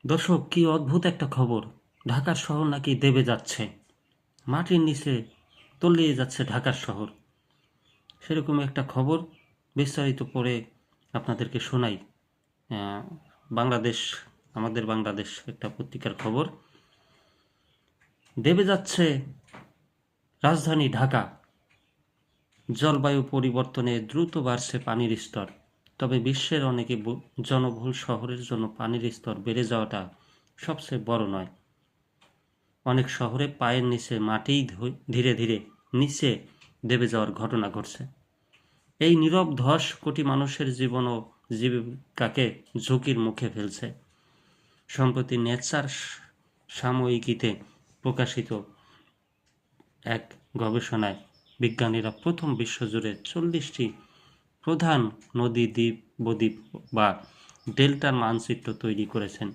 দর্শক, কি অদ্ভুত একটা খবর! ঢাকার শহর নাকি দেবে যাচ্ছে, মাটির নিচে তলিয়ে যাচ্ছে ঢাকার শহর। সেরকম একটা খবর বিস্তারিত পড়ে আপনাদেরকে শোনাই। আহ, বাংলাদেশ, আমাদের বাংলাদেশ একটা পত্রিকার খবর। দেবে যাচ্ছে রাজধানী ঢাকা, জলবায়ু পরিবর্তনে দ্রুত বাড়ছে পানির স্তর। তবে বিশ্বের অনেকে জনবহুল শহরের জন্য পানির স্তর বেড়ে যাওয়াটা সবচেয়ে বড় নয়। অনেক শহরে পায়ের নিচে মাটিই ধীরে ধীরে নিচে দেবে যাওয়ার ঘটনা ঘটছে। এই নীরব ধস কোটি মানুষের জীবন ও জীবিকাকে ঝুঁকির মুখে ফেলছে। সম্প্রতি নেচার সাময়িকীতে প্রকাশিত এক গবেষণায় বিজ্ঞানীরা প্রথম বিশ্বজুড়ে 40টি প্রধান নদী, দ্বীপ, বদ্বীপ বা ডেল্টার মানচিত্র তৈরি করেছেন।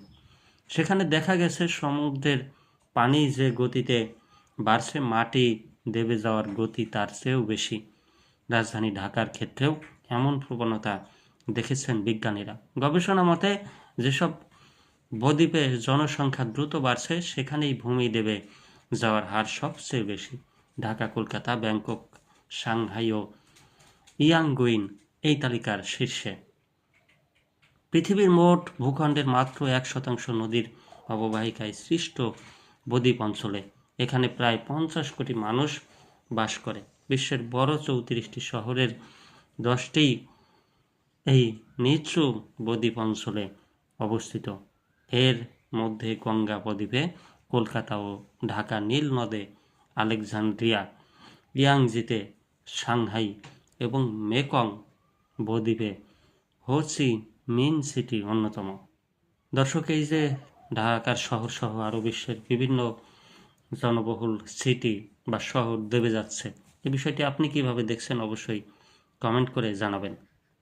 সেখানে দেখা গেছে সমুদ্রের পানি যে গতিতে বাড়ছে, মাটি দেবে যাওয়ার গতি তার চেয়েও বেশি। রাজধানী ঢাকার ক্ষেত্রেও এমন প্রবণতা দেখেছেন বিজ্ঞানীরা। গবেষণা মতে যেসব বদ্বীপে জনসংখ্যা দ্রুত বাড়ছে সেখানেই ভূমি দেবে যাওয়ার হার সবচেয়ে বেশি। ঢাকা, কলকাতা, ব্যাংকক, সাংহাই ও ইয়াংগুইন এই তালিকার শীর্ষে। পৃথিবীর মোট ভূখণ্ডের মাত্র 1% নদীর অববাহিকায় সৃষ্ট বদ্বীপ অঞ্চলে। এখানে প্রায় 50 কোটি মানুষ বাস করে। বিশ্বের বড় 34টি শহরের 10টি এই নিচু বদ্বীপ অঞ্চলে অবস্থিত। এর মধ্যে গঙ্গা বদ্বীপে, কলকাতা ও ঢাকা, নীল নদে আলেকজান্দ্রিয়া, ইয়াংজিতে সাংহাই এবং মেকং বদ্বীপে হো চি মিন সিটি অন্যতম। দর্শক, এই যে ঢাকার শহর সহ আরও বিশ্বের বিভিন্ন জনবহুল সিটি বা শহর দেবে যাচ্ছে, এই বিষয়টি আপনি কিভাবে দেখছেন অবশ্যই কমেন্ট করে জানাবেন।